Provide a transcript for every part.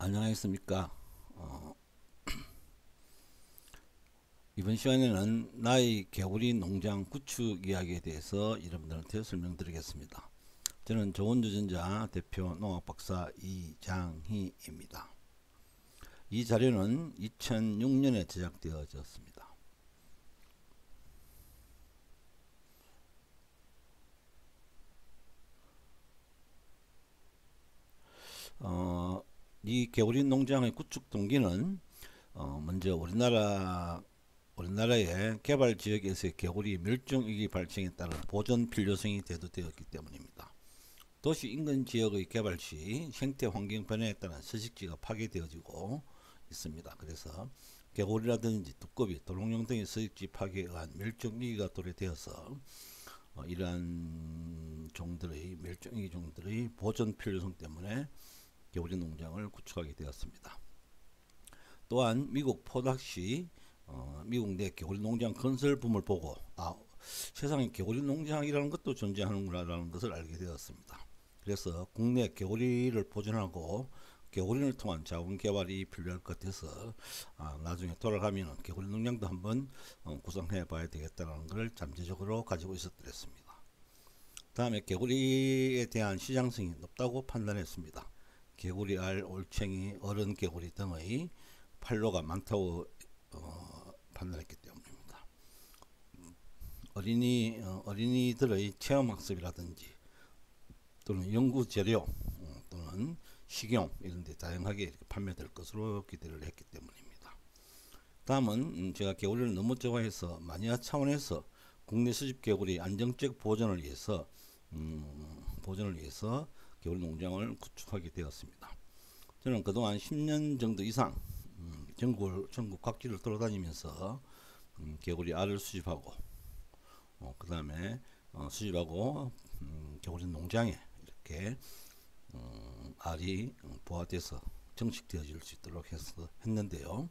안녕하셨습니까? 어, 이번 시간에는 나의 개구리 농장 구축 이야기에 대해서 여러분들한테 설명드리겠습니다. 저는 조원주전자 대표 농학박사 이장희입니다. 이 자료는 2006년에 제작되어졌습니다. 이 개구리 농장의 구축 동기는 먼저 우리나라의 개발 지역에서의 개구리 멸종위기 발생에 따른 보존 필요성이 대두되었기 때문입니다. 도시 인근 지역의 개발 시 생태 환경 변화에 따른 서식지가 파괴되어지고 있습니다. 그래서 개구리라든지 두꺼비, 도롱뇽 등의 서식지 파괴에 의한 멸종위기가 도래되어서 이러한 종들의 멸종위기 종들의 보존 필요성 때문에 개구리 농장을 구축하게 되었습니다. 또한 미국 포닥시 미국 내 개구리 농장 건설 붐을 보고 세상에 개구리 농장이라는 것도 존재하는구나라는 것을 알게 되었습니다. 그래서 국내 개구리를 보존하고 개구리를 통한 자원 개발이 필요할 것 같아서 나중에 돌아가면 개구리 농장도 한번 구성해 봐야 되겠다는 것을 잠재적으로 가지고 있었더랬습니다. 다음에 개구리에 대한 시장성이 높다고 판단했습니다. 개구리 알, 올챙이, 어른 개구리 등의 판로가 많다고 판단했기 때문입니다. 어린이들의 체험학습이라든지 또는 연구 재료 또는 식용 이런 데 다양하게 이렇게 판매될 것으로 기대를 했기 때문입니다. 다음은 제가 개구리를 너무 좋아해서 마니아 차원에서 국내 수집 개구리 안정적 보존을 위해서 개구리 농장을 구축하게 되었습니다. 저는 그동안 10년 정도 이상 전국 각지를 돌아다니면서 개구리 알을 수집하고 그 다음에 수집하고 개구리 농장에 이렇게 알이 부화돼서 정식되어질 수 있도록 했는데요.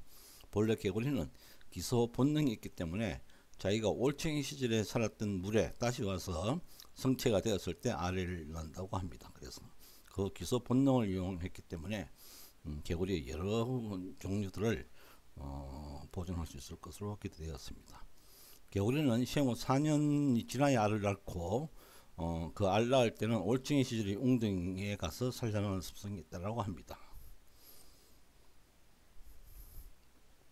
본래 개구리는 기소 본능이 있기 때문에 자기가 올챙이 시절에 살았던 물에 다시 와서 성체가 되었을 때 알을 낳는다고 합니다. 그래서 그 기소 본능을 이용했기 때문에 개구리의 여러 종류들을 보존할 수 있을 것으로 기대되었습니다. 개구리는 생후 4년이 지나야 알을 낳고 그 알 낳을 때는 올챙이 시절의 웅덩이에 가서 살자는 습성이 있다고 합니다.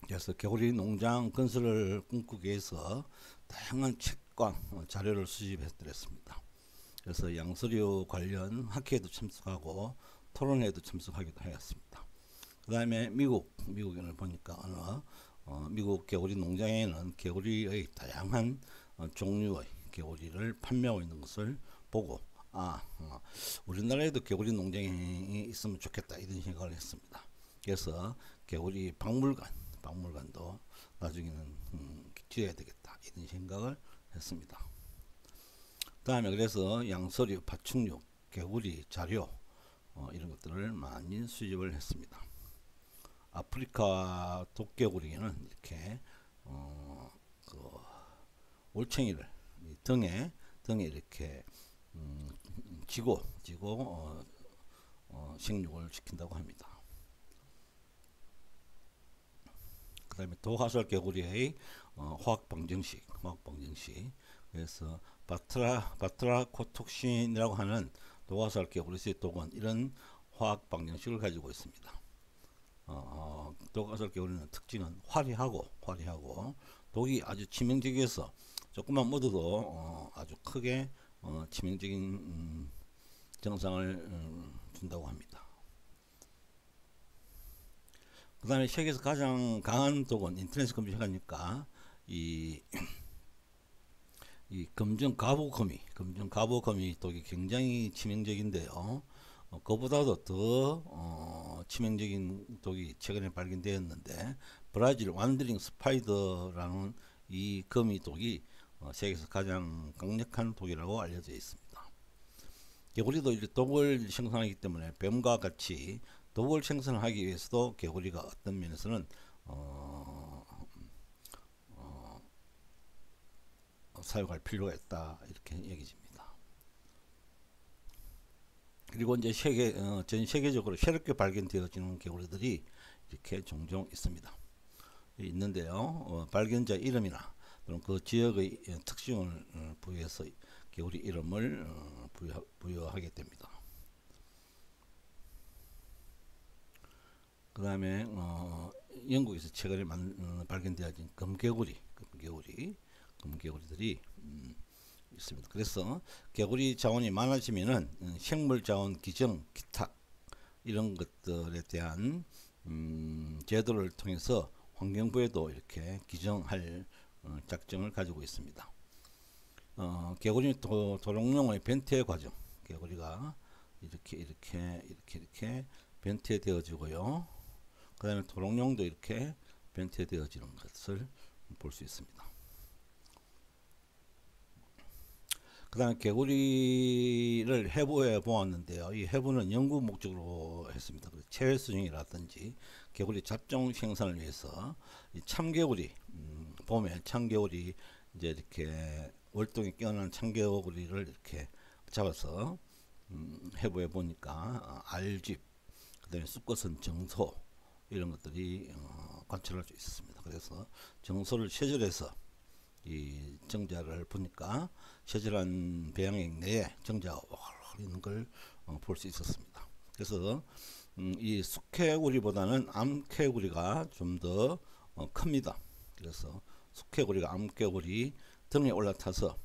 그래서 개구리 농장 건설을 꿈꾸기 위해서 다양한 책과 자료를 수집했더랬습니다. 그래서 양서류 관련 학회에도 참석하고 토론회에도 참석하기도 하였습니다. 그 다음에 미국인을 보니까 미국 개구리 농장에는 개구리의 다양한 종류의 개구리를 판매하고 있는 것을 보고 우리나라에도 개구리 농장이 있으면 좋겠다 이런 생각을 했습니다. 그래서 개구리 박물관도 나중에는 지어야 되겠다 이런 생각을 했습니다. 다음에 그래서 양서류, 파충류, 개구리 자료 이런 것들을 많이 수집을 했습니다. 아프리카 독개구리는 이렇게 그 올챙이를 등에 이렇게 지고 생육을 시킨다고 합니다. 그 다음에 도화살 개구리의 화학 방정식 그래서 바트라코톡신이라고 하는 도화살 개구리의 독은 이런 화학 방정식을 가지고 있습니다. 도화살 개구리는 특징은 화려하고 독이 아주 치명적이어서 조금만 묻어도 아주 크게 치명적인 증상을 준다고 합니다. 그 다음에 세계에서 가장 강한 독은 인터넷 검색하니까 이 검정 가부거미 독이 굉장히 치명적인데요. 그보다도 더 치명적인 독이 최근에 발견되었는데 브라질 완드링 스파이더라는 이 거미 독이 세계에서 가장 강력한 독이라고 알려져 있습니다. 개구리도 이제 독을 생성하기 때문에 뱀과 같이 독을 생성하기 위해서도 개구리가 어떤 면에서는 사용할 필요가 있다 이렇게 여겨집니다. 그리고 이제 전 세계적으로 새롭게 발견되어지는 개구리들이 이렇게 종종 있는데요. 발견자 이름이나 또는 그 지역의 특징을 부여해서 개구리 이름을 부여하게 됩니다. 그 다음에 영국에서 최근에 발견되어진 금개구리들이 있습니다. 그래서 개구리 자원이 많아지면은 생물 자원 기증, 기탁 이런 것들에 대한 제도를 통해서 환경부에도 이렇게 기증할 작정을 가지고 있습니다. 개구리 도롱뇽의 변태 과정, 개구리가 이렇게 변태되어지고요. 그 다음에 도롱뇽도 이렇게 변태되어지는 것을 볼 수 있습니다. 그 다음에 개구리를 해부해 보았는데요. 이 해부는 연구 목적으로 했습니다. 체외 수정이라든지 개구리 잡종 생산을 위해서 이 참개구리, 봄에 참개구리 이제 이렇게 월동에 깨어난 참개구리를 이렇게 잡아서 해부해 보니까 알집, 그 다음에 수컷은 정소 이런 것들이 관찰할 수 있었습니다. 그래서 정소를 쉐절해서 이 정자를 보니까 쉐절한 배양액 내에 정자가 있는 걸 볼 수 있었습니다. 그래서 이 숙개구리보다는 암개구리가 좀 더 큽니다. 그래서 숙개구리가 암개구리 등에 올라타서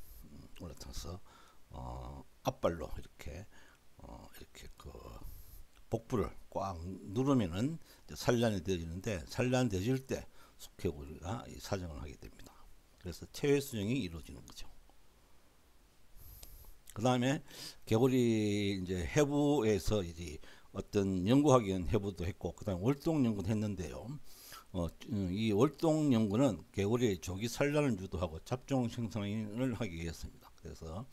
앞발로 이렇게 그 복부를 꽉 누르면은 산란이 되어지는데, 산란되어질 때 숙개구리가 사정을 하게 됩니다. 그래서 체외 수정이 이루어지는 거죠. 그 다음에 개구리 이제 해부에서 이제 어떤 연구하기 위한 해부도 했고, 그 다음에 월동 연구도 했는데요. 이 월동 연구는 개구리의 조기 산란을 유도하고 잡종 생성을 하기 위해서입니다. 그래서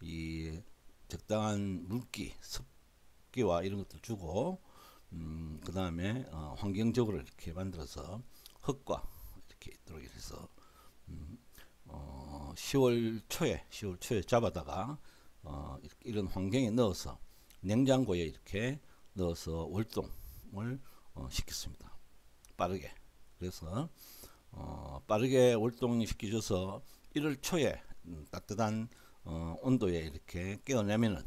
이 적당한 물기, 습기와 이런 것들 주고, 그 다음에 환경적으로 이렇게 만들어서 흙과 이렇게 있도록 해서 10월 초에 잡아다가 이런 환경에 넣어서 냉장고에 이렇게 넣어서 월동을 시켰습니다. 빠르게. 그래서 빠르게 월동 시켜줘서 1월 초에 따뜻한 온도에 이렇게 깨어내면은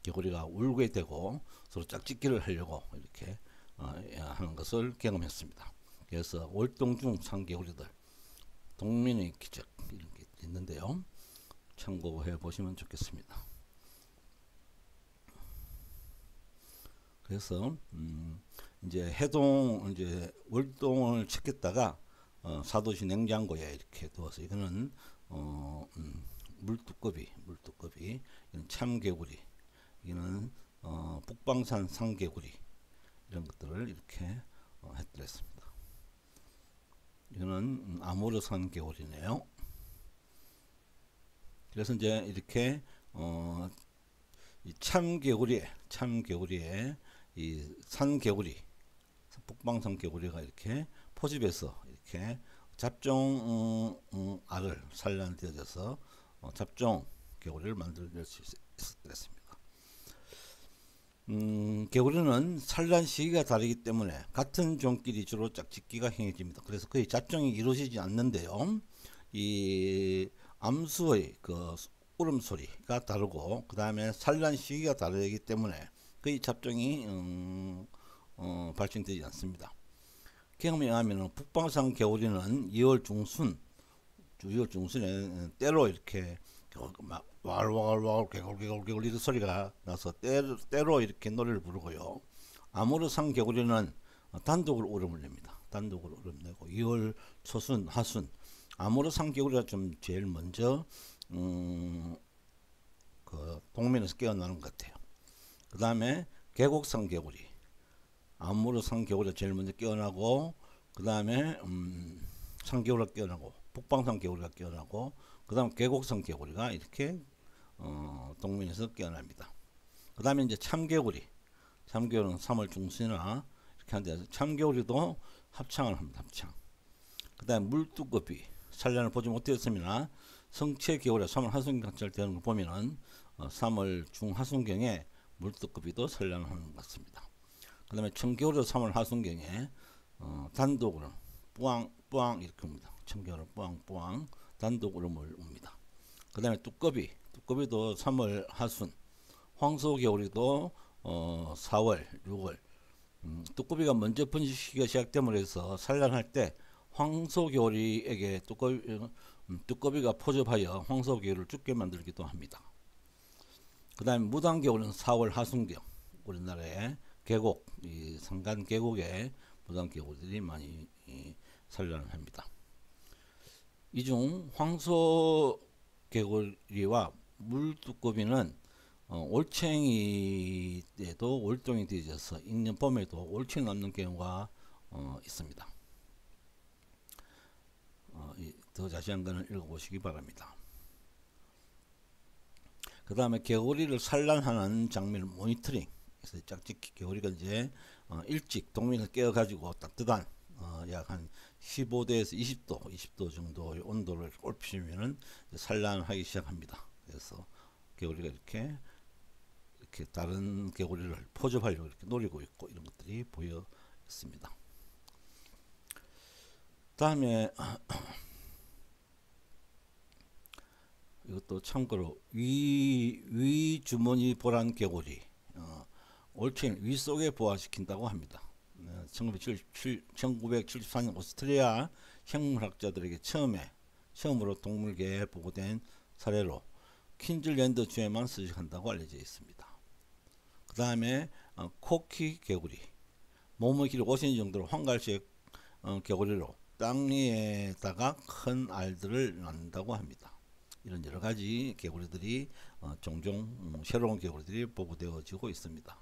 개구리가 울게 되고 서로 짝짓기를 하려고 이렇게 하는 것을 경험했습니다. 그래서 월동 중 산개구리들 동민의 기적 이런 게 있는데요. 참고해 보시면 좋겠습니다. 그래서 이제 월동을 시켰다가 사도시 냉장고에 이렇게 두어서, 이거는 물두꺼비 이건 참개구리, 이거는 북방산 산개구리 이런 것들을 이렇게 해드렸습니다. 이거는 아모르산 개구리네요. 그래서 이제 이렇게 이 참개구리에 이 산개구리, 북방산 개구리가 이렇게 포집해서 이렇게 잡종 알을 산란되어져서 잡종 개구리를 만들 수 있었습니다. 개구리는 산란 시기가 다르기 때문에 같은 종끼리 주로 짝짓기가 행해집니다. 그래서 거의 잡종이 이루어지지 않는데요. 이 암수의 그 울음소리가 다르고, 그 다음에 산란 시기가 다르기 때문에 거의 잡종이 발생되지 않습니다. 경험에 의하면 북방산 개구리는 2월 중순에 때로 이렇게 막 왈왈왈 개굴 이런 소리가 나서 때로 이렇게 노래를 부르고요. 아모르산 개구리는 단독으로 울음을 냅니다. 단독으로 울음 내고 2월 초순 하순 아모르산 개구리가 좀 제일 먼저 그 동면에서 깨어나는 것 같아요. 그 다음에 계곡산 개구리, 아모르산 개구리가 제일 먼저 깨어나고, 그 다음에 산개구리가 깨어나고, 북방산 개구리가 깨어나고, 그 다음 계곡산 개구리가 이렇게 동면에서 깨어납니다. 그 다음에 이제 참개구리는 3월 중순이나 이렇게 하는데, 참개구리도 합창을 합니다. 합창. 그 다음에 물두꺼비, 산란을 보지 못했으나 성체 개구리가 3월 하순경에 관찰되는 걸 보면은 3월 중하순경에 물두꺼비도 산란하는 것 같습니다. 그 다음에 청개구리 3월 하순경에 단독으로 뿌앙뿌앙 이렇게 옵니다. 청개구리 뿌앙뿌앙 단독으로 옵니다. 그 다음에 두꺼비도 3월 하순, 황소개구리도 4월 6월. 두꺼비가 먼저 번식시기가 시작됨으로 해서 산란할 때 황소개구리에게 두꺼비가 포접하여 황소개구리를 죽게 만들기도 합니다. 그 다음에 무당개구리는 4월 하순경, 우리나라의 계곡, 이 산간 계곡에 무당개구리들이 많이 산란을 합니다. 이 중 황소개구리와 물두꺼비는 올챙이 때도 월동이 되어져서 익년 봄에도 올챙이 남는 경우가 있습니다. 더 자세한 것은 읽어보시기 바랍니다. 그 다음에 개구리를 산란하는 장면을 모니터링. 그래서 짝짓기 개구리가 이제 일찍 동면을 깨어가지고 따뜻한 약 한 15도에서 20도 정도의 온도를 올피면은 산란하기 시작합니다. 그래서 개구리가 이렇게 다른 개구리를 포접하려고 이렇게 노리고 있고 이런 것들이 보여 있습니다. 다음에 이것도 참고로 위주머니 보란 개구리, 올챙이 위 속에 부화시킨다고 합니다. 1974년 오스트리아 생물학자들에게 처음으로 동물계에 보고된 사례로 퀸즐랜드 주에만 서식한다고 알려져 있습니다. 그 다음에 코키 개구리, 몸의 길이 5cm 정도로 황갈색 개구리로 땅 위에다가 큰 알들을 낳는다고 합니다. 이런 여러가지 개구리들이 종종 새로운 개구리들이 보고되어지고 있습니다.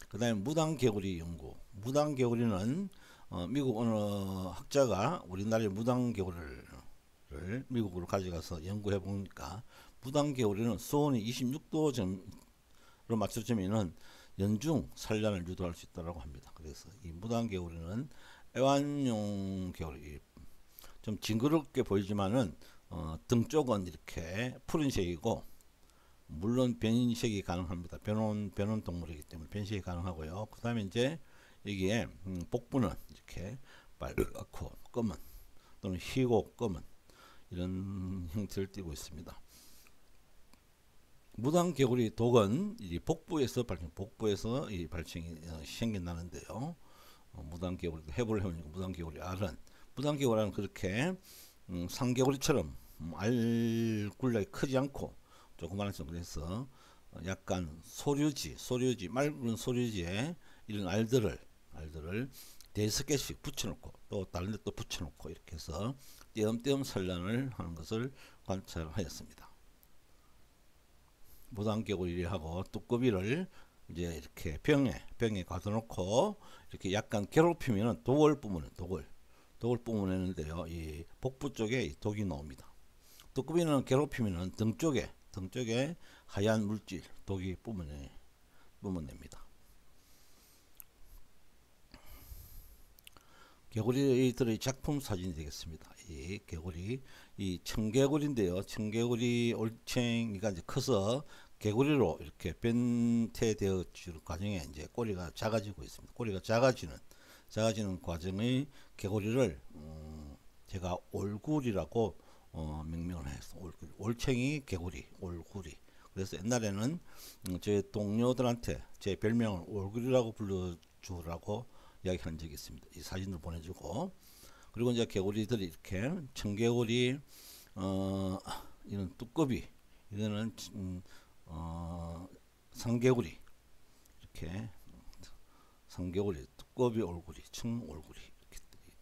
그 다음에 무당개구리 연구. 무당개구리는 미국 어느 학자가 우리나라의 무당개구리를 미국으로 가져가서 연구해 보니까 무당개구리는 수온이 26도로 맞춰지면은 연중 산란을 유도할 수 있다고 합니다. 그래서 이 무당개구리는 애완용 개구리, 좀 징그럽게 보이지만은 등 쪽은 이렇게 푸른색이고, 물론 변색이 가능합니다. 변온 동물이기 때문에 변색이 가능하고요. 그 다음에 이제 여기에 복부는 이렇게 빨갛고 검은 또는 희고 검은 이런 형태를 띠고 있습니다. 무당개구리 독은 이 복부에서 이 발생이 생겨나는데요. 무당개구리도 해부를 해보니까 무당개구리는 그렇게 상개구리처럼 알굴락이 크지 않고 조그마한 정도에서 약간 맑은 소류지에 이런 알들을 5개씩 붙여놓고 또 다른 데 또 붙여놓고 이렇게 해서 띄엄띄엄 산란을 하는 것을 관찰하였습니다. 무당개구리하고 두꺼비를 이제 이렇게 병에 가둬놓고 이렇게 약간 괴롭히면은 독을 뿜어내는데요. 이 복부 쪽에 이 독이 나옵니다. 두꺼비는 괴롭히면은 등 쪽에 하얀 물질 독이 뿜어냅니다. 개구리들의 작품 사진이 되겠습니다. 이 개구리, 이 청개구리인데요. 청개구리 올챙이가 이제 커서 개구리로 이렇게 변태되어지는 과정에 이제 꼬리가 작아지고 있습니다. 꼬리가 작아지는 과정의 개구리를 제가 올구리라고 명명을 했어. 올챙이 개구리, 올구리. 그래서 옛날에는 제 동료들한테 제 별명을 올구리라고 불러주라고 이야기한 적이 있습니다. 이 사진을 보내주고, 그리고 이제 개구리들이 이렇게 청개구리, 이런 두꺼비, 이거는 상개구리, 이렇게 상개구리, 두꺼비 올구리, 청올구리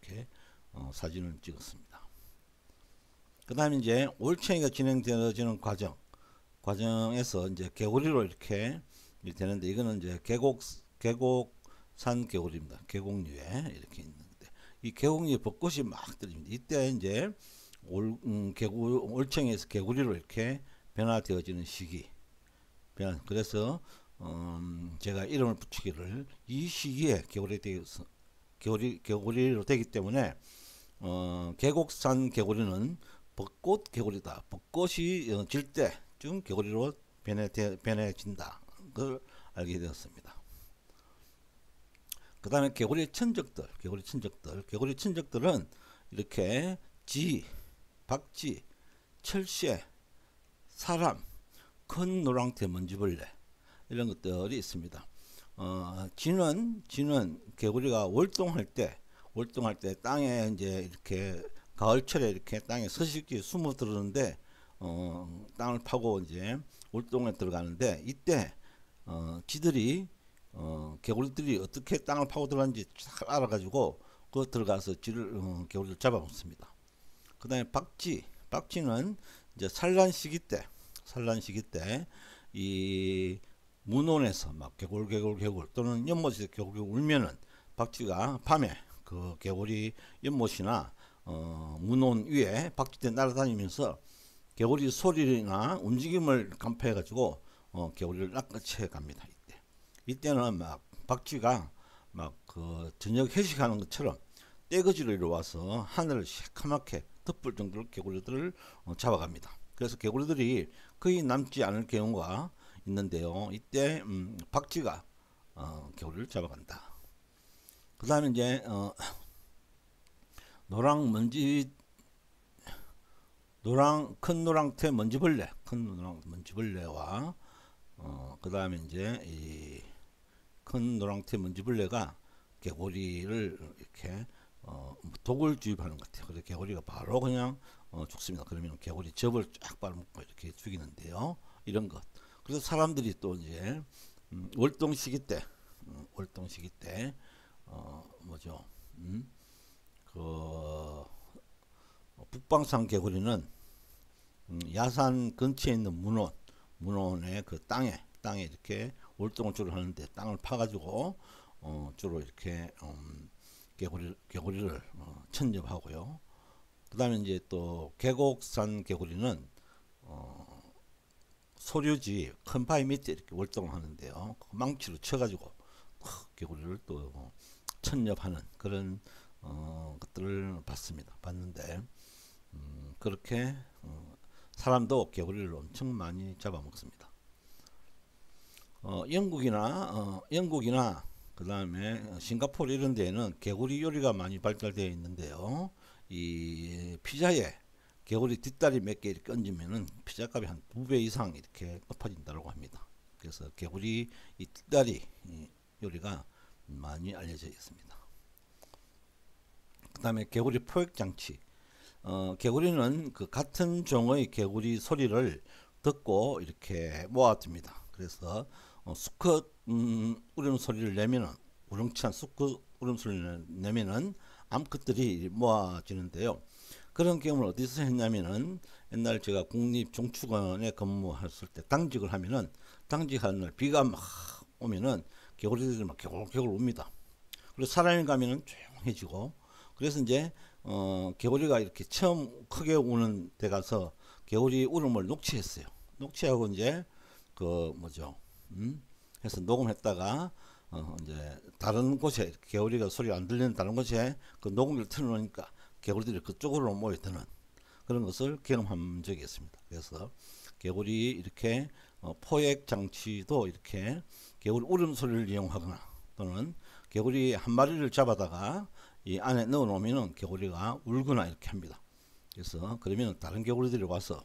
이렇게 사진을 찍었습니다. 그 다음에 이제 올챙이가 진행되어지는 과정에서 이제 개구리로 이렇게 되는데, 이거는 이제 계곡산 개구리입니다. 계곡류에 이렇게 있는데, 이 계곡류에 벚꽃이 막 떨어집니다. 이때 이제 올챙이에서 개구리로 이렇게 변화되어지는 시기. 그래서 제가 이름을 붙이기를, 이 시기에 개구리로 되기 때문에 계곡산 개구리는 벚꽃 개구리다. 벚꽃이 질 때쯤 개구리로 변해진다. 걸 알게 되었습니다. 그 다음에 개구리 천적들, 개구리 천적들은 이렇게 쥐, 박쥐, 철새, 사람, 큰 노랑태 먼지벌레 이런 것들이 있습니다. 쥐는 개구리가 월동할 때 땅에 이제 이렇게 가을철에 이렇게 땅에 서식지 숨어 들어오는데 땅을 파고 이제 월동에 들어가는데 이때 쥐들이 개구리들이 어떻게 땅을 파고 들어가는지 잘 알아가지고 그 들어가서 개구리를 잡아먹습니다. 그 다음에 박쥐는 이제 산란 시기 때 이 문온에서 막 개굴 또는 연못에서 개굴 울면은 박쥐가 밤에 그 개구리 연못이나 문온 위에 박쥐들 날아다니면서 개구리 소리나 움직임을 간파해 가지고 개구리를 낚아채 갑니다. 이때는 막 박쥐가 막 그 저녁 회식하는 것처럼 떼거지로 이루어와서 하늘을 새카맣게 덮을 정도로 개구리들을 잡아갑니다. 그래서 개구리들이 거의 남지 않을 경우가 있는데요. 이때 박쥐가 개구리를 잡아간다. 그 다음에 이제 큰 노랑태 먼지벌레와 그 다음에 이제 이 큰 노랑태 먼지벌레가 개구리를 이렇게 독을 주입하는 것 같아요. 그래서 개구리가 바로 그냥 죽습니다. 그러면 개구리 접을 쫙 빨아먹고 이렇게 죽이는데요. 이런 것. 그래서 사람들이 또 이제 월동 시기 때 뭐죠? 그 북방산 개구리는 야산 근처에 있는 문온의 그 땅에 이렇게 월동을 주로 하는데 땅을 파가지고 주로 이렇게 개구리를 천접하고요. 그 다음에 이제 또 계곡산 개구리는 소류지 큰 바위 밑에 이렇게 월동을 하는데요. 망치로 쳐가지고 개구리를 또 천접하는 그런 것들을 봤는데 그렇게 사람도 개구리를 엄청 많이 잡아먹습니다. 영국이나 그 다음에 싱가포르 이런 데에는 개구리 요리가 많이 발달되어 있는데요. 이 피자에 개구리 뒷다리 몇 개 이렇게 얹으면은 피자값이 한 2배 이상 이렇게 높아진다고 합니다. 그래서 개구리 이 뒷다리 요리가 많이 알려져 있습니다. 그 다음에 개구리 포획장치. 개구리는 그 같은 종의 개구리 소리를 듣고 이렇게 모아둡니다. 그래서 수컷 울음소리를 내면은 우렁찬 수컷 울음소리를 내면은 암컷들이 모아지는데요. 그런 경험을 어디서 했냐면은 옛날 제가 국립종축원에 근무했을 때 당직을 하면은 당직하는 날 비가 막 오면은 개구리들이 막 개굴개굴 웁니다. 그리고 사람이 가면은 조용해지고 그래서 이제 개구리가 이렇게 처음 크게 우는 데 가서 개구리 울음을 녹취했어요. 녹취하고 이제 그 뭐죠? 해서 녹음했다가 이제 다른 곳에 개구리가 소리가 안 들리는 다른 곳에 그 녹음기를 틀어놓으니까 개구리들이 그쪽으로 모여드는 그런 것을 경험한 적이 있습니다. 그래서 개구리 이렇게 포획 장치도 이렇게 개구리 울음소리를 이용하거나 또는 개구리 한 마리를 잡아다가 이 안에 넣어 놓으면은 개구리가 울거나 이렇게 합니다. 그래서 그러면 다른 개구리들이 와서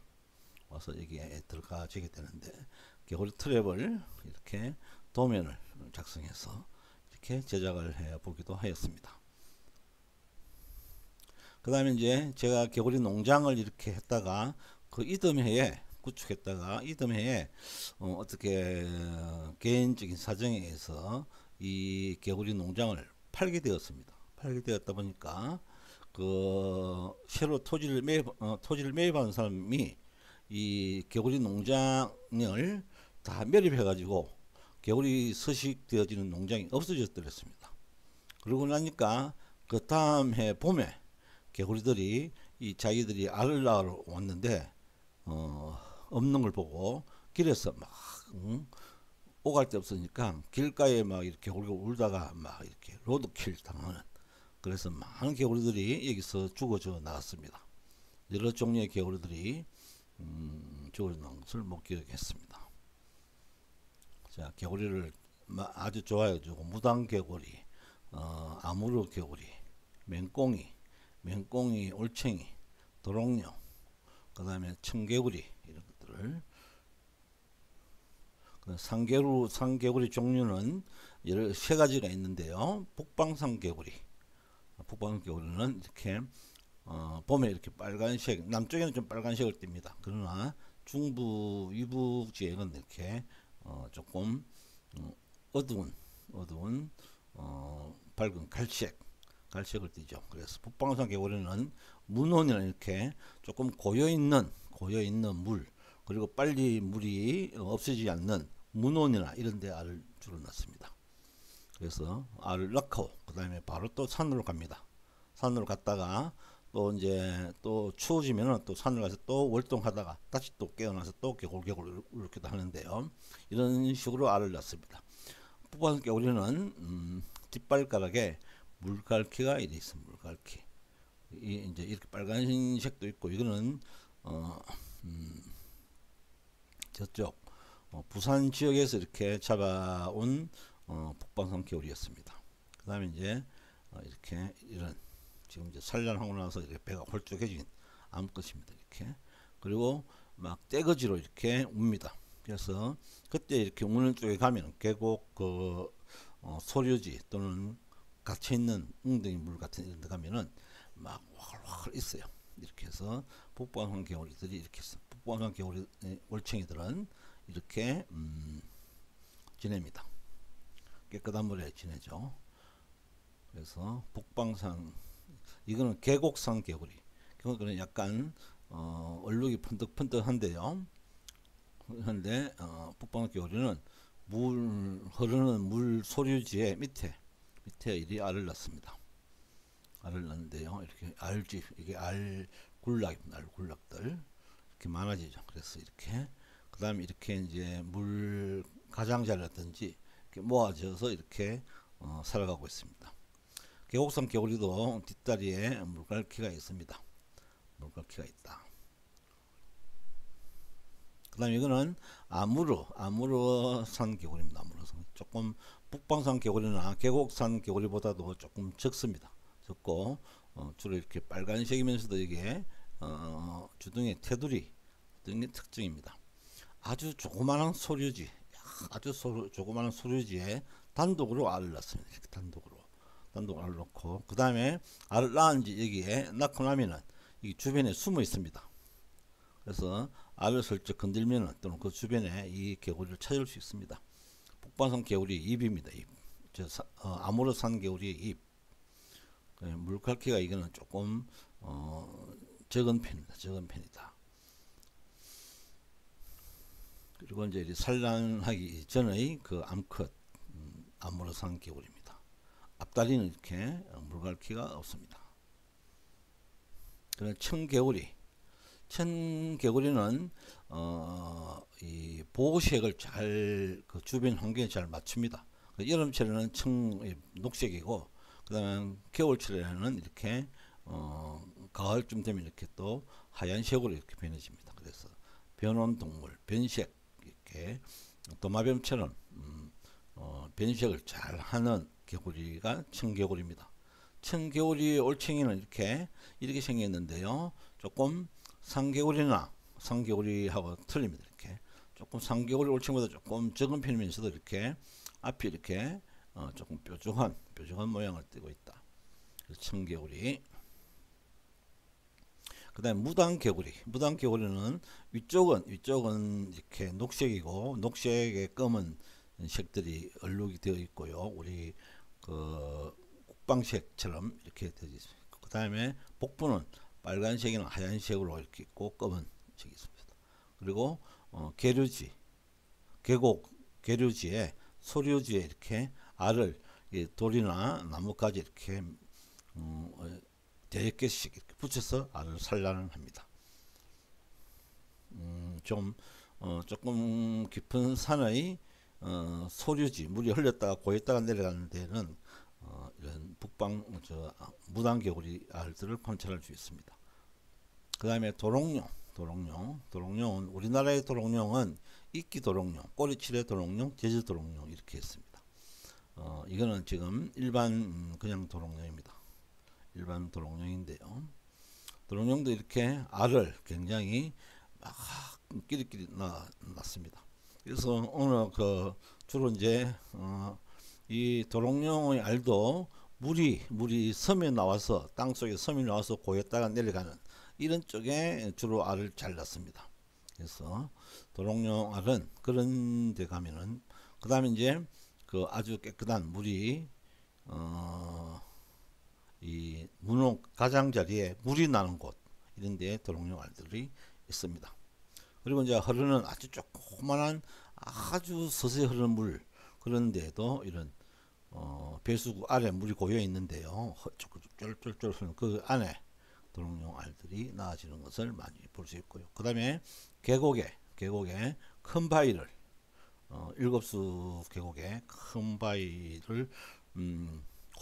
여기에 들어가지게 되는데 개구리 트랩을 이렇게 도면을 작성해서 이렇게 제작을 해 보기도 하였습니다. 그 다음에 이제 제가 개구리 농장을 이렇게 했다가 그 이듬해에 구축했다가 이듬해에 어떻게 개인적인 사정에 의해서 이 개구리 농장을 팔게 되었습니다. 팔게 되었다 보니까 그 새로 토지를 매입하는 사람이 이 개구리 농장을 다 매립해 가지고 개구리 서식되어지는 농장이 없어졌더랬습니다. 그러고 나니까 그 다음 해 봄에 개구리들이 이 자기들이 알을 낳으러 왔는데 없는 걸 보고 길에서 막 오갈 데 없으니까 길가에 막 이렇게 개구리가 울다가 막 이렇게 로드킬 당하는 그래서 많은 개구리들이 여기서 죽어져 나왔습니다. 여러 종류의 개구리들이 죽어져 나온 것을 목격했습니다. 자, 개구리를 아주 좋아해주고 무당 개구리, 아무르 개구리, 맹꽁이, 올챙이, 도롱뇽, 그 다음에 청개구리 이런 것들을. 상개구리 종류는 여러 세 가지가 있는데요. 북방산개구리는 이렇게 봄에 이렇게 빨간색, 남쪽에는 좀 빨간색을 띱니다. 그러나 중부 위북 지역은 이렇게 조금 어두운 밝은 갈색을 띠죠. 그래서 북방산 개구리는 문온이나 이렇게 조금 고여있는 물, 그리고 빨리 물이 없어지지 않는 문온이나 이런 데 알을 주로 낳습니다. 그래서 알을 낳고 그 다음에 바로 또 산으로 갑니다. 산으로 갔다가 또 이제 또 추워지면은 또 산을 가서 또 월동하다가 다시 또 깨어나서 또 개굴 이렇게도 하는데요. 이런 식으로 알을 낳습니다. 북방산 개구리는 뒷발가락에 물갈퀴가 이래 있어. 물갈퀴. 이제 이렇게 빨간색도 있고, 이거는 저쪽 부산 지역에서 이렇게 잡아온 북방산 개구리였습니다. 그 다음에 이제 이렇게 이런 지금 이제 산란하고 나서 이렇게 배가 홀쭉해진 암컷입니다. 이렇게. 그리고 막 떼거지로 이렇게 웁니다. 그래서 그때 이렇게 우는 쪽에 가면 계곡 소류지 또는 갇혀있는 웅덩이 물 같은 이런 데 가면은 막 활활 있어요. 이렇게 해서 북방산 개구리들이 이렇게 있어. 북방산 개구리 올챙이들은 이렇게 지냅니다. 깨끗한 물에 지내죠. 그래서 북방산, 이거는 계곡산 개구리. 그거는 약간 얼룩이 펀득펀득한데요. 그런데 북방산 개구리는 흐르는 물 소류지의 밑에 이리 알을 낳습니다. 알을 낳는데요. 이렇게 알집, 이게 알굴락들 이렇게 많아지죠. 그래서 이렇게 그 다음에 이렇게 이제 물 가장자라든지 이렇게 모아져서 이렇게 살아가고 있습니다. 계곡산 개구리도 뒷다리에 물갈퀴가 있습니다. 물갈퀴가 있다. 그 다음에 이거는 아무르산 개구리입니다. 아무르산. 조금 북방산 개구리나 계곡산 개구리보다도 조금 적습니다. 적고 주로 이렇게 빨간색이면서도 이게 주둥이 테두리 등의 특징입니다. 아주 조그마한 소류지, 조그마한 소류지에 단독으로 알을 낳습니다. 이렇게 단독으로 알을 넣고, 그 다음에 알을 낳은지 여기에 낳고 나면은 이 주변에 숨어 있습니다. 그래서 알을 슬쩍 건들면은 또는 그 주변에 이 개구리를 찾을 수 있습니다. 북방산 개구리 입입니다. 입. 아무르산 개구리의 입. 물갈퀴가 이거는 조금 적은 편이다. 그리고 이제 산란하기 전의 그 암컷 아무르산 개구리입니다. 앞다리는 이렇게 물갈퀴가 없습니다. 그다음 청개구리는 이 보호색을 그 주변 환경에 잘 맞춥니다. 여름철에는 녹색이고, 그 다음에 겨울철에는 이렇게 가을쯤 되면 이렇게 또 하얀색으로 이렇게 변해집니다. 그래서 변온동물, 변색, 이렇게 도마뱀처럼 변색을 잘 하는 개구리가 청개구리입니다. 청개구리 올챙이는 이렇게 생겼는데요. 조금 상개구리하고 틀립니다. 이렇게 조금 상개구리 올챙이보다 조금 적은 편이면서도 이렇게 앞이 이렇게 조금 뾰족한 모양을 띠고 있다. 청개구리. 그 다음에 무당개구리는 위쪽은 이렇게 녹색이고, 녹색의 검은 색들이 얼룩이 되어 있고요. 우리 그 국방색처럼 이렇게 되어 있습니다. 그 다음에 복부는 빨간색이나 하얀색으로 이렇게 있고, 검은 색이 있습니다. 그리고 계류지에 소류지에 이렇게 알을 돌이나 나뭇가지 이렇게 몇 개씩 이렇게 붙여서 알을 산란을 합니다. 조금 깊은 산의 소류지, 물이 흘렸다가 고였다가 내려가는 데는 이런 무당개구리 알들을 관찰할 수 있습니다. 그 다음에 도롱뇽 도롱뇽은 우리나라의 도롱뇽은 이끼 도롱뇽, 꼬리칠의 도롱뇽, 제주 도롱뇽 이렇게 있습니다. 이거는 지금 일반 그냥 도롱뇽입니다. 일반 도롱뇽인데요. 도롱뇽도 이렇게 알을 굉장히 막 끼리끼리 낳습니다. 그래서 오늘 주로 이제 이 도롱뇽의 알도 물이 섬에 나와서 땅속에 섬이 나와서 고였다가 내려가는 이런 쪽에 주로 알을 잘 낳습니다. 그래서 도롱뇽 알은 그런 데 가면은 그 다음에 이제 그 아주 깨끗한 물이 이 문호 가장자리에 물이 나는 곳 이런 데에 도롱뇽 알들이 있습니다. 그리고 이제 흐르는 아주 조그만한 아주 서서히 흐르는 물 그런 데에도 이런 배수구 아래 물이 고여 있는데요. 쫄쫄쫄 흐르는 그 안에 도롱뇽 알들이 나아지는 것을 많이 볼 수 있고요. 그 다음에 계곡에 큰 바위를 일곱수 계곡에 큰 바위를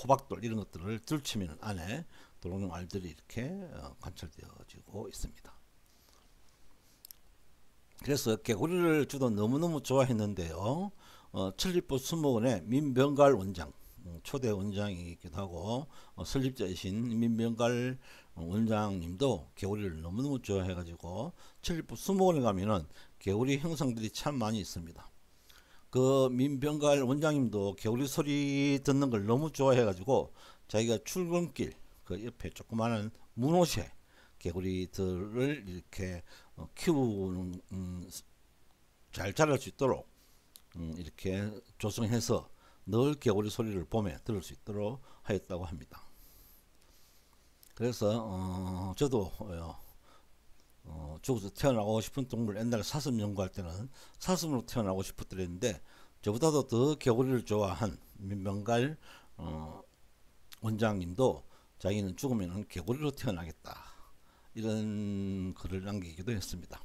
호박돌 이런 것들을 들치면 안에 도롱뇽 알들이 이렇게 관찰되어지고 있습니다. 그래서 개구리를 저도 너무너무 좋아했는데요. 천리포 수목원의 민병갈 원장, 초대 원장이기도 하고 설립자이신 민병갈 원장님도 개구리를 너무너무 좋아해가지고 천리포 수목원에 가면은 개구리 형상들이 참 많이 있습니다. 그 민병갈 원장님도 개구리 소리 듣는 걸 너무 좋아해가지고 자기가 출근길 그 옆에 조그마한 문옷에 개구리들을 이렇게 키우는 잘 자랄 수 있도록 이렇게 조성해서 늘 개구리 소리를 봄에 들을 수 있도록 하였다고 합니다. 그래서 저도 죽어서 태어나고 싶은 동물 옛날에 사슴 연구할 때는 사슴으로 태어나고 싶었더랬는데 저보다도 더 개구리를 좋아한 민병갈 원장님도 자기는 죽으면 개구리로 태어나겠다 이런 글을 남기기도 했습니다.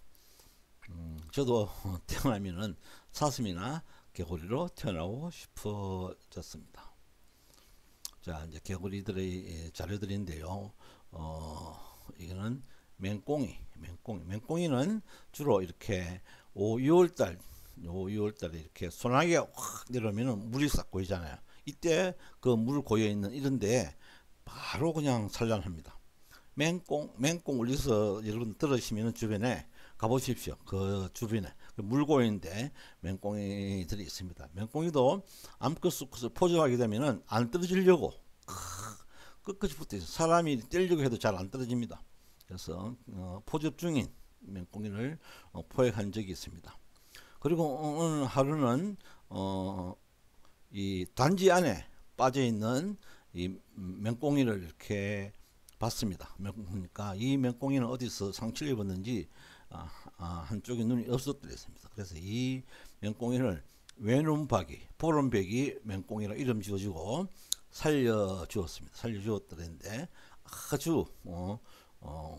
저도 태어나면은 사슴이나 개구리로 태어나고 싶어졌습니다. 자, 이제 개구리들의 자료들인데요. 이거는 맹꽁이는 주로 이렇게 5, 6월달에 이렇게 소나기가 확 내려오면 물이 싹 고이잖아요. 이때 그 물 고여 있는 이런데 바로 그냥 산란합니다. 맹꽁 울려서 여러분 들으시면 주변에 가보십시오. 그 주변에 물 고이는데 맹꽁이들이 있습니다. 맹꽁이도 암컷수컷을 포종하게 되면은 안 떨어지려고 끝까지 붙어 있어요. 사람이 떼려고 해도 잘 안 떨어집니다. 그래서 포접 중인 맹꽁이를 포획한 적이 있습니다. 그리고 오늘 하루는 이 단지 안에 빠져 있는 이 맹꽁이를 이렇게 봤습니다. 그러니까 이 맹꽁이는 어디서 상처를 입었는지 한쪽에 눈이 없었더랬습니다. 그래서 이 맹꽁이를 외눈박이, 보름배기 맹꽁이라 이름 지어주고 살려주었습니다. 살려주었더랬는데 아주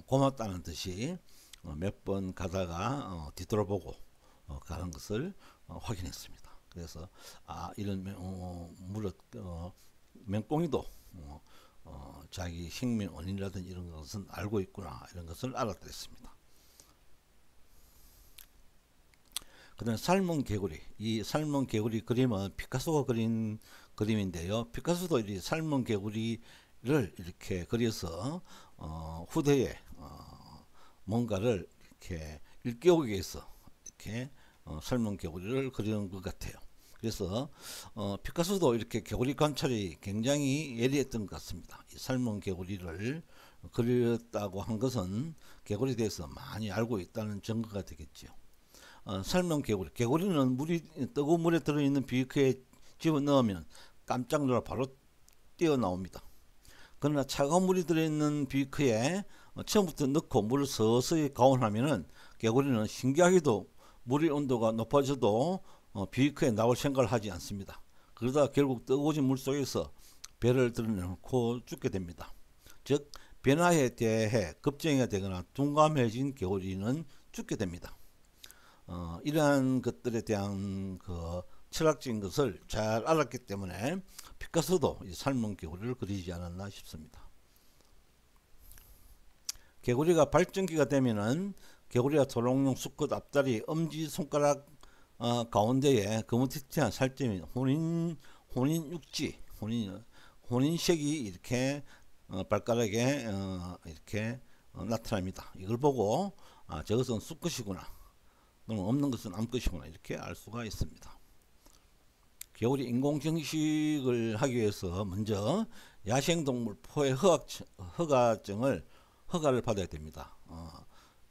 고맙다는 뜻이 몇 번 가다가 뒤돌아보고 가는 것을 확인했습니다. 그래서 이런 맹꽁이도 자기 생명 원인이라든지 이런 것은 알고 있구나 이런 것을 알았더랬습니다. 그 다음에 삶은 개구리. 이 삶은 개구리 그림은 피카소가 그린 그림인데요. 피카소도 이 삶은 개구리를 이렇게 그려서 후대에 뭔가를 이렇게 일깨우기 위해서 이렇게 삶은 개구리를 그리는 것 같아요. 그래서 피카소도 이렇게 개구리 관찰이 굉장히 예리했던 것 같습니다. 이 삶은 개구리를 그렸다고 한 것은 개구리에 대해서 많이 알고 있다는 증거가 되겠죠. 삶은 개구리는 뜨거운 물에 들어있는 비크에 집어넣으면 깜짝 놀라 바로 뛰어나옵니다. 그러나 차가운 물이 들어있는 비크에 처음부터 넣고 물을 서서히 가온하면은 개구리는 신기하게도 물의 온도가 높아져도 비크에 나올 생각을 하지 않습니다. 그러다 결국 뜨거워진 물 속에서 배를 드러내놓고 죽게 됩니다. 즉 변화에 대해 급증이 되거나 둔감해진 개구리는 죽게 됩니다. 이러한 것들에 대한 그 철학적인 것을 잘 알았기 때문에 피카소도 이 삶은 개구리를 그리지 않았나 싶습니다. 개구리가 발정기가 되면은 개구리와 도롱뇽, 수컷 앞다리, 엄지 손가락 가운데에 거무튀튀한 살점이 혼인 육지, 혼인색이 이렇게 발가락에 이렇게 나타납니다. 이걸 보고 저것은 수컷이구나, 또는 없는 것은 암컷이구나, 이렇게 알 수가 있습니다. 개구리 인공정식을 하기 위해서 먼저 야생동물 포획 허가를 받아야 됩니다.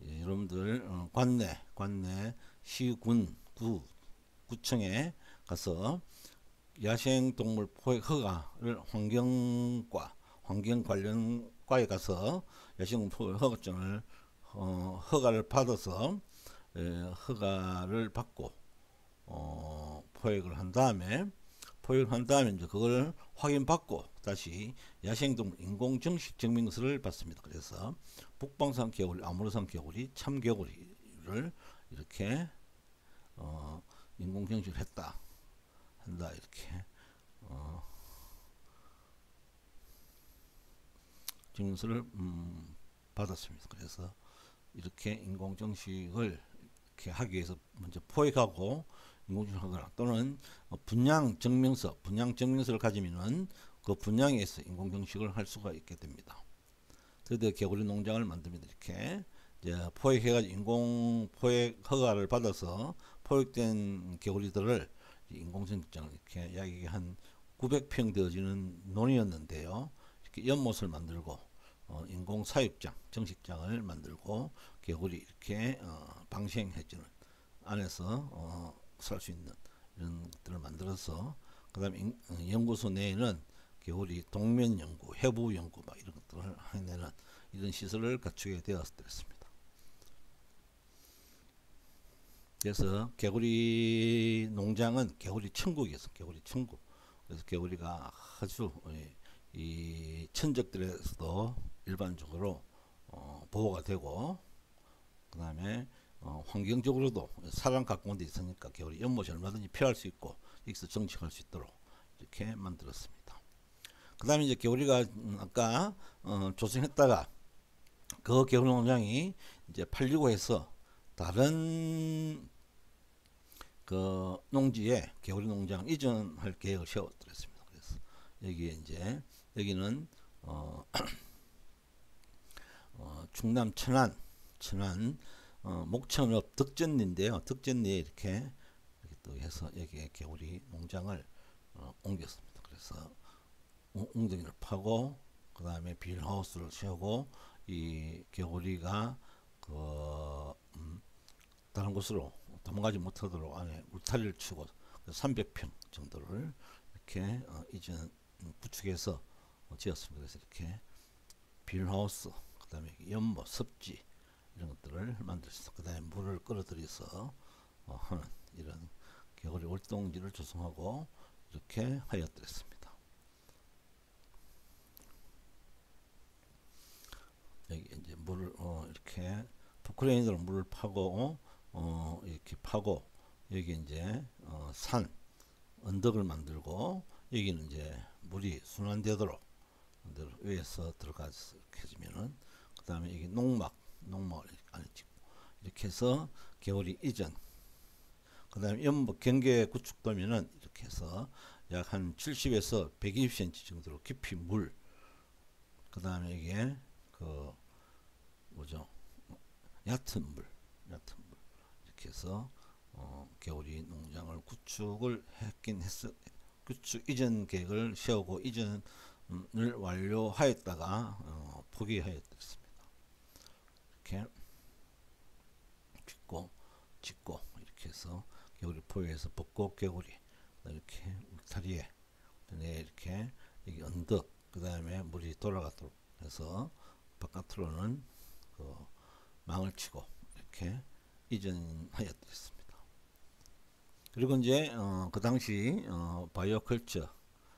예, 여러분들 관내 시군 구청에 가서 야생동물 포획 허가를 환경관련과에 가서 야생동물 포획 허가증을 허가를 받아서 허가를 받고 포획을 한 다음에 이제 그걸 확인받고 다시 야생동물 인공정식 증명서를 받습니다. 그래서 북방산 개구리, 아무르산 개구리, 참개구리를 이렇게 인공정식을 한다 이렇게 증명서를 받았습니다. 그래서 이렇게 인공정식을 이렇게 하기 위해서 먼저 포획하고 인공정식하거나 또는 분양 증명서를 가지면은 그 분양에 의해서 인공정식을 할 수가 있게 됩니다. 그래서 개구리 농장을 만듭니다. 이렇게 이제 포획해가지고 인공 포획 허가를 받아서 포획된 개구리들을 인공정식장을 이렇게 약 한 900평 되어지는 논이었는데요. 이렇게 연못을 만들고 인공 사육장, 정식장을 만들고 개구리 이렇게 방생해주는 안에서 살 수 있는 이런 것들을 만들어서 그 다음에 연구소 내에는 개구리 동면 연구, 해부 연구 막 이런 것들을 해내는 이런 시설을 갖추게 되었습니다. 그래서 개구리 농장은 개구리 천국이었어요. 개구리 천국. 그래서 개구리가 아주 이 천적들에서도 일반적으로 보호가 되고, 그 다음에 환경적으로도 사람 가까운 데 있으니까 개구리 연못이 얼마든지 피할 수 있고 여기서 정식할 수 있도록 이렇게 만들었습니다. 그 다음에 이제 개구리가 아까 조성했다가 그 개구리 농장이 이제 팔리고 해서 다른 그 농지에 개구리 농장 이전할 계획을 세웠습니다. 그래서 여기에 이제 여기는 충남 천안 목천읍 덕전리인데요. 덕전리에 이렇게 또 해서 여기에 개구리 농장을 옮겼습니다. 그래서 웅덩이를 파고 그 다음에 비닐하우스를 세우고 이 개구리가 다른 곳으로 도망가지 못하도록 안에 울타리를 치고 300평 정도를 이렇게 구축해서 지었습니다. 그래서 이렇게 비닐하우스, 그 다음에 연못, 습지 이런 것들을 만들었습니다. 그 다음에 물을 끌어들여서 하는 이런 개구리 월동지를 조성하고 이렇게 하였습니다. 여기 이제 물을 이렇게 포크레인으로 물을 파고 이렇게 파고 여기 이제 산 언덕을 만들고 여기는 이제 물이 순환되도록 위에서 들어가서 이렇게 해주면은 그 다음에 여기 농막을 안에 찍고 이렇게 해서 개구리 이전, 그 다음에 연못 경계 구축되면은 이렇게 해서 약 한 70에서 120cm 정도로 깊이 물, 그 다음에 이게 그 뭐죠, 얕은 물 이렇게 해서 개구리 농장을 구축을 했긴 했어. 구축 이전 계획을 세우고 이전을 완료하였다가 포기하였습니다. 이렇게 짓고 이렇게 해서 개구리 포획해서 벚꽃 개구리 이렇게 울타리에 이렇게 여기 언덕, 그 다음에 물이 돌아가도록 해서 바깥으로는 그 망을 치고 이렇게 이전하였습니다. 그리고 이제 그 당시 바이오컬처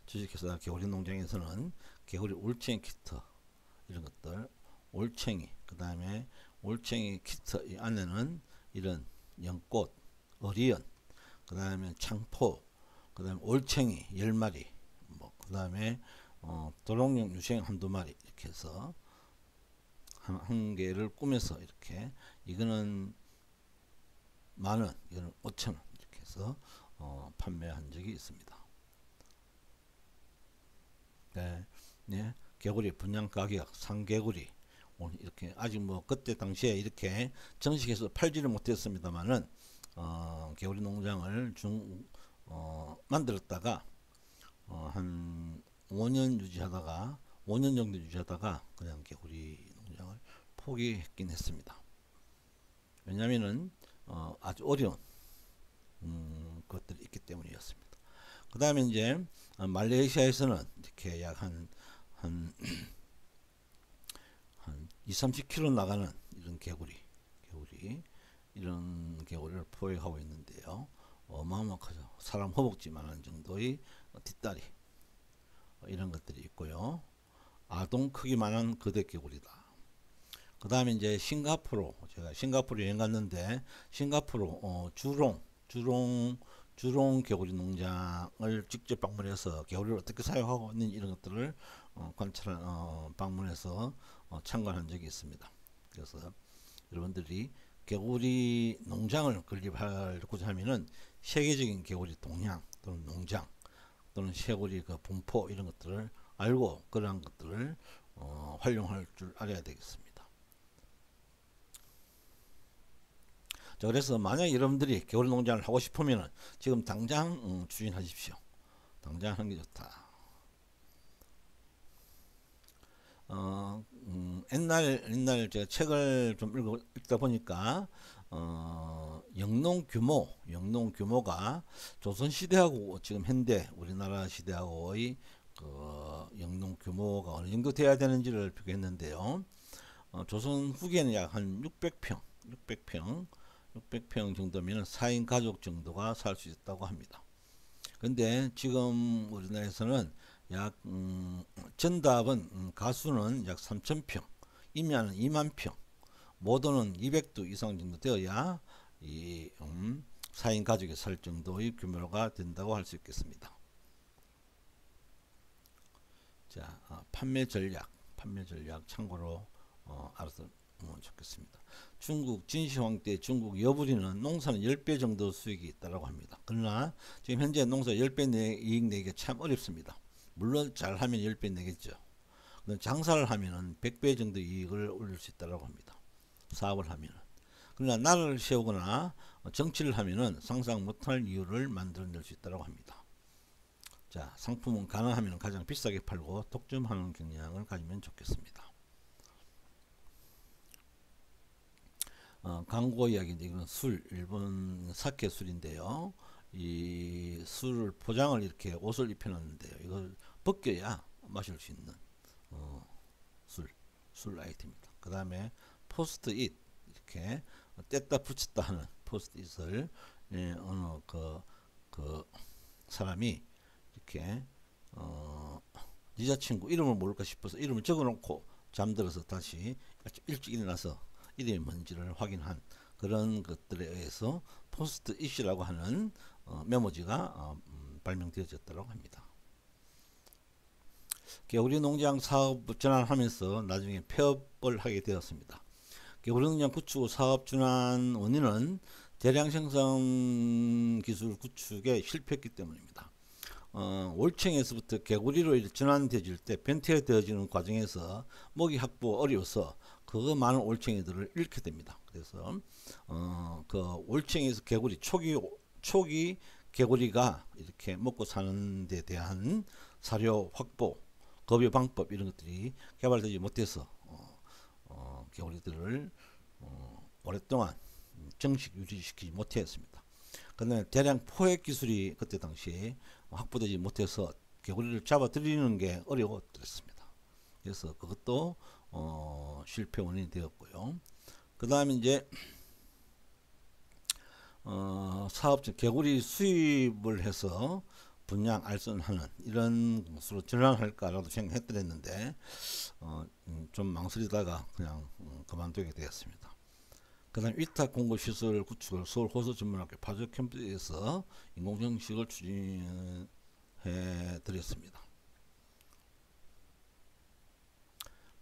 주식회사 개구리 농장에서는 개구리 올챙이 키트 이런 것들, 올챙이, 그 다음에 올챙이 키트 이 안에는 이런 연꽃, 어리언, 그 다음에 창포, 그 다음에 올챙이 10마리, 뭐 그 다음에 도롱뇽 유생 한두 마리 이렇게 해서 한 개를 꾸며서 이렇게 이거는 10,000원, 이거는 5,000원 이렇게 해서 판매한 적이 있습니다. 네, 네, 개구리 분양 가격 상개구리 오늘 이렇게 아직 뭐 그때 당시에 이렇게 정식해서 팔지를 못했습니다만은 개구리 농장을 만들었다가 한 5년 유지하다가 5년 정도 유지하다가 그냥 개구리 농장을 포기했긴 했습니다. 왜냐면은 아주 어려운 것들이 있기 때문이었습니다. 그 다음에 이제 말레이시아에서는 이렇게 약 한 20-30km 나가는 이런 개구리 이런 개구리를 포획하고 있는데요. 어마어마하죠. 사람 허벅지만한 정도의 뒷다리 이런 것들이 있고요. 아동 크기만한 거대 개구리다. 그 다음에 이제 싱가포르, 제가 싱가포르 여행 갔는데 싱가포르 주롱 개구리 농장을 직접 방문해서 개구리를 어떻게 사육하고 있는 이런 것들을 방문해서 참관한 적이 있습니다. 그래서 여러분들이 개구리 농장을 건립하고자 하면은 세계적인 개구리 동향 또는 농장 또는 개구리 그 분포 이런 것들을 알고 그러한 것들을 활용할 줄 알아야 되겠습니다. 자, 그래서 만약 여러분들이 개구리 농장을 하고 싶으면 지금 당장 추진하십시오. 당장 하는 게 좋다. 옛날 제가 책을 좀 읽다 보니까 영농 규모가 조선 시대하고 지금 현대 우리나라 시대하고의 그 영농 규모가 어느 정도 돼야 되는지를 비교했는데요. 조선 후기에는 약 한 600평 정도면 4인 가족 정도가 살 수 있다고 합니다. 근데 지금 우리나라에서는 약 전답은 가수는 약 3,000평, 임야는 20,000평, 모도는 200두 이상 정도 되어야 이 4인 가족이 살 정도의 규모가 된다고 할 수 있겠습니다. 자, 판매 전략 참고로 알아서 좋겠습니다. 중국 진시황 때 중국 여부리는 농사는 10배 정도 수익이 있다고 합니다. 그러나 지금 현재 농사 10배 이익 내기가 참 어렵습니다. 물론 잘하면 10배 내겠죠. 장사를 하면은 100배 정도 이익을 올릴 수 있다고 합니다. 사업을 하면은. 그러나 나라를 세우거나 정치를 하면은 상상 못할 이유를 만들어낼 수 있다고 합니다. 자, 상품은 가능하면 가장 비싸게 팔고 독점하는 경향을 가지면 좋겠습니다. 광고 이야기인데 이건 일본 사케 술인데요. 이 술을 포장을 이렇게 옷을 입혀놨는데요. 이걸 벗겨야 마실 수 있는 술 아이템입니다. 그 다음에 포스트잇 이렇게 뗐다 붙였다 하는 포스트잇을 어느 그 사람이 이렇게 네 여자친구 이름을 모를까 싶어서 이름을 적어놓고 잠들어서 다시 일찍 일어나서 이름이 뭔지를 확인한 그런 것들에 의해서 포스트잇이라고 하는 메모지가 발명되어졌다고 합니다. 개구리 농장 사업 전환하면서 나중에 폐업을 하게 되었습니다. 개구리 농장 구축 사업 전환 원인은 대량 생산 기술 구축에 실패했기 때문입니다. 올챙에서부터 개구리로 전환되어질 때 변태되어지는 과정에서 먹이 확보 어려워서 그 많은 올챙이들을 잃게 됩니다. 그래서 그 올챙이에서 개구리 초기 개구리가 이렇게 먹고 사는 데 대한 사료 확보, 급여 방법 이런 것들이 개발되지 못해서 개구리들을 오랫동안 정식 유지시키지 못했습니다. 그런데 대량 포획 기술이 그때 당시에 확보되지 못해서 개구리를 잡아들이는 게 어려웠습니다. 그래서 그것도 실패 원인이 되었고요. 그 다음에 이제 사업적 개구리 수입을 해서 분양 알선하는 이런 것으로 전환할까라도 생각했더랬는데 좀 망설이다가 그냥 그만두게 되었습니다. 그 다음 위탁 공급 시설 구축을 서울 호수전문학교 파주 캠프에서 인공정식을 추진해 드렸습니다.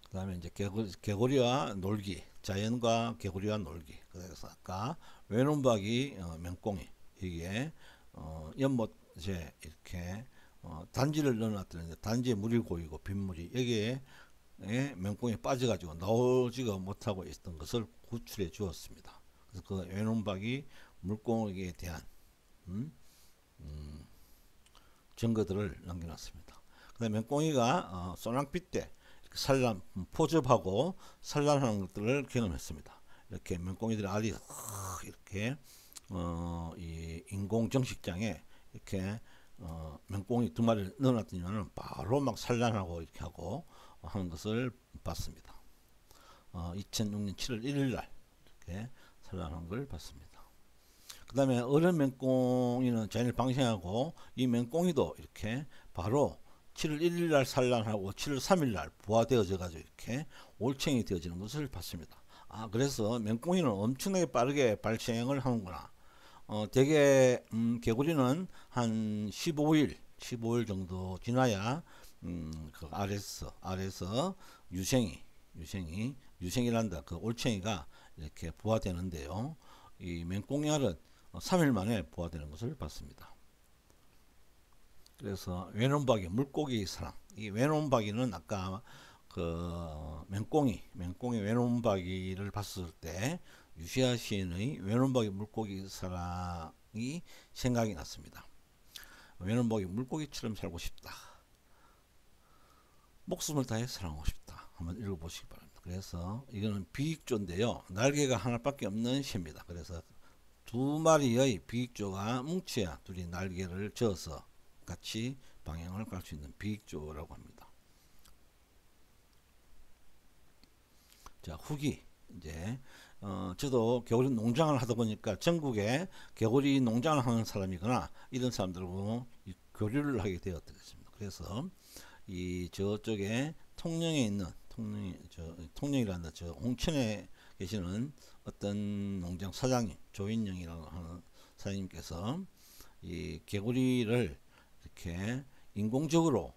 그 다음에 이제 개구리와 놀기, 자연과 개구리와 놀기. 그래서 아까 외눈박이, 맹꽁이, 이게 연못에 이렇게 단지를 넣어놨더니 단지에 물이 고이고 빗물이 여기에 맹꽁이 빠져가지고 나오지가 못하고 있던 것을 구출해 주었습니다. 그래서 그 외눈박이 물고기에 대한 증거들을 남겨놨습니다. 그 다음에 맹꽁이가 소낙비 때 산란, 포접하고 산란하는 것들을 경험했습니다. 이렇게 맹꽁이들의 알이 이렇게 이 인공 정식장에 이렇게 맹꽁이 두 마리를 넣어놨더니만 바로 막 산란하고 이렇게 하고 하는 것을 봤습니다. 2006년 7월 1일 날 이렇게 산란한 걸 봤습니다. 그 다음에 어른 맹꽁이는 자연을 방생하고 이 맹꽁이도 이렇게 바로 7월 1일 날 산란하고 7월 3일 날 부화되어져 가지고 이렇게 올챙이 되어지는 것을 봤습니다. 그래서 맹꽁이는 엄청나게 빠르게 발생을 하는구나. 대개 개구리는 한 15일 정도 지나야 그 알에서 유생이란다. 그 올챙이가 이렇게 부화되는데요. 이 맹꽁이 알은 3일 만에 부화되는 것을 봤습니다. 그래서 외눈박이 물고기 사랑. 이 외눈박이는 아까 그 맹꽁이 외눈박이를 봤을 때 유시아 시인의 외눈박이 물고기 사랑이 생각이 났습니다. 외눈박이 물고기처럼 살고 싶다. 목숨을 다해 사랑하고 싶다. 한번 읽어보시기 바랍니다. 그래서 이거는 비익조인데요. 날개가 하나밖에 없는 시입니다. 그래서 두 마리의 비익조가 뭉쳐야 둘이 날개를 저어서 같이 방향을 갈 수 있는 비익조라고 합니다. 자, 후기. 이제 저도 개구리 농장을 하다 보니까 전국에 개구리 농장을 하는 사람이거나 이런 사람들하고 교류를 하게 되었습니다. 그래서 이 저쪽에 통영에 있는 통영이란다. 저 홍천에 계시는 어떤 농장 사장님, 조인영이라고 하는 사장님께서 이 개구리를 이렇게 인공적으로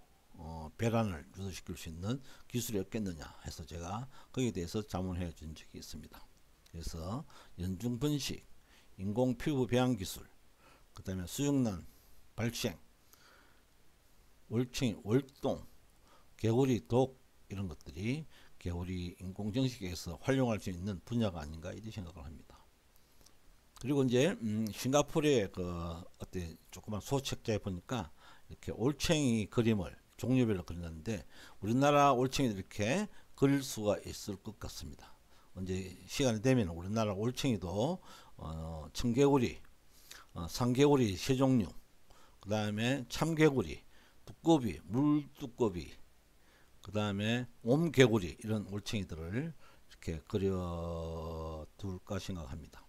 배란을 유도시킬 수 있는 기술이 없겠느냐 해서 제가 거기에 대해서 자문해 준 적이 있습니다. 그래서 연중 번식, 인공 피부 배양 기술, 그 다음에 수육난 발생, 올챙이, 월동, 개구리 독 이런 것들이 개구리 인공 정식에서 활용할 수 있는 분야가 아닌가 이렇게 생각을 합니다. 그리고 이제 싱가포르의 그 어때 조그만 소책자에 보니까 이렇게 올챙이 그림을 종류별로 그렸는데 우리나라 올챙이도 이렇게 그릴 수가 있을 것 같습니다. 언제 시간이 되면 우리나라 올챙이도 청개구리, 상개구리 세 종류, 그 다음에 참개구리, 두꺼비, 물두꺼비, 그 다음에 옴개구리 이런 올챙이들을 이렇게 그려둘까 생각합니다.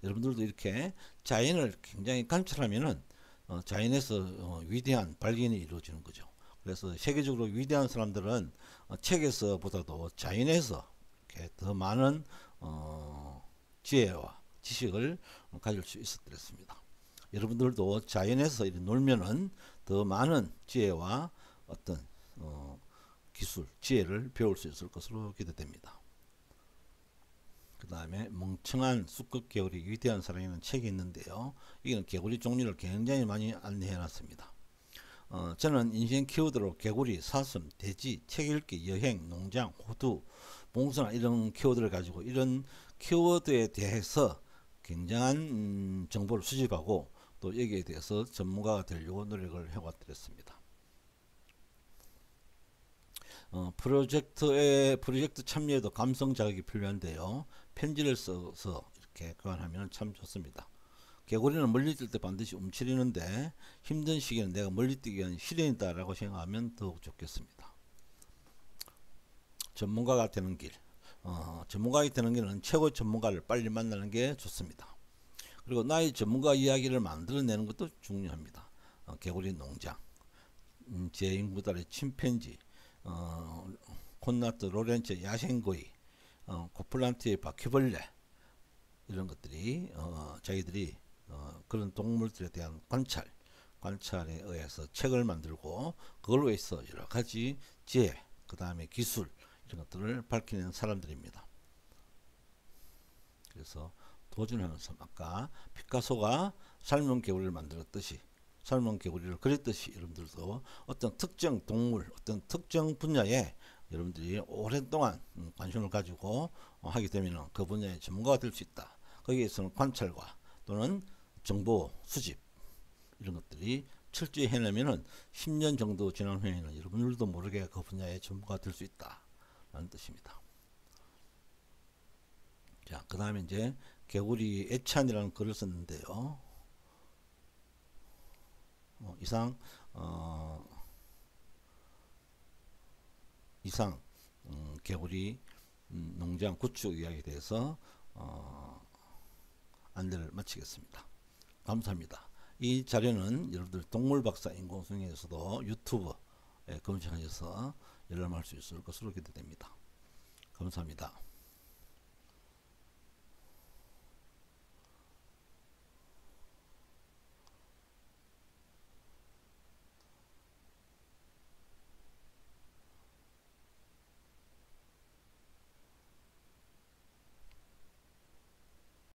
여러분들도 이렇게 자연을 굉장히 관찰하면은 자연에서 위대한 발견이 이루어지는 거죠. 그래서 세계적으로 위대한 사람들은 책에서보다도 자연에서 이렇게 더 많은 지혜와 지식을 가질 수 있었습니다. 여러분들도 자연에서 이렇게 놀면은 더 많은 지혜와 어떤 기술, 지혜를 배울 수 있을 것으로 기대됩니다. 그 다음에 멍청한 수컷 개구리 위대한 사랑이라는 책이 있는데요. 이건 개구리 종류를 굉장히 많이 안내해 놨습니다. 저는 인생 키워드로 개구리, 사슴, 돼지, 책 읽기, 여행, 농장, 호두, 봉선화 이런 키워드를 가지고 이런 키워드에 대해서 굉장한 정보를 수집하고 또 여기에 대해서 전문가가 되려고 노력을 해왔습니다. 프로젝트 참여에도 감성 자극이 필요한데요. 편지를 써서 이렇게 교환하면 참 좋습니다. 개구리는 멀리 뛸 때 반드시 움츠리는데 힘든 시기에는 내가 멀리 뛰기 위한 시련이다 라고 생각하면 더욱 좋겠습니다. 전문가가 되는 길. 전문가가 되는 길은 최고의 전문가를 빨리 만나는 게 좋습니다. 그리고 나의 전문가 이야기를 만들어내는 것도 중요합니다. 개구리 농장, 제인구달의 침팬지, 콘나트 로렌츠 야생거위, 고플란트의 바퀴벌레 이런 것들이 자기들이 그런 동물들에 대한 관찰에 의해서 책을 만들고 그걸로 해서 여러가지 지혜 그 다음에 기술 이런 것들을 밝히는 사람들입니다. 그래서 도준하는 삶, 아까 피카소가 삶은 개구리를 만들었듯이, 삶은 개구리를 그렸듯이 여러분들도 어떤 특정 동물, 어떤 특정 분야에 여러분들이 오랫동안 관심을 가지고 하게 되면 그 분야의 전문가가 될 수 있다. 거기에서는 관찰과 또는 정보 수집 이런 것들이 철저히 해내면은 10년 정도 지난 후에는 여러분들도 모르게 그 분야의 전문가가 될 수 있다 라는 뜻입니다. 자, 그 다음에 이제 개구리 애찬이라는 글을 썼는데요. 이상 개구리 농장 구축 이야기에 대해서 안내를 마치겠습니다. 감사합니다. 이 자료는 여러분들 동물박사 인공수능에서도 유튜브에 검색하셔서 열람할 수 있을 것으로 기대됩니다. 감사합니다.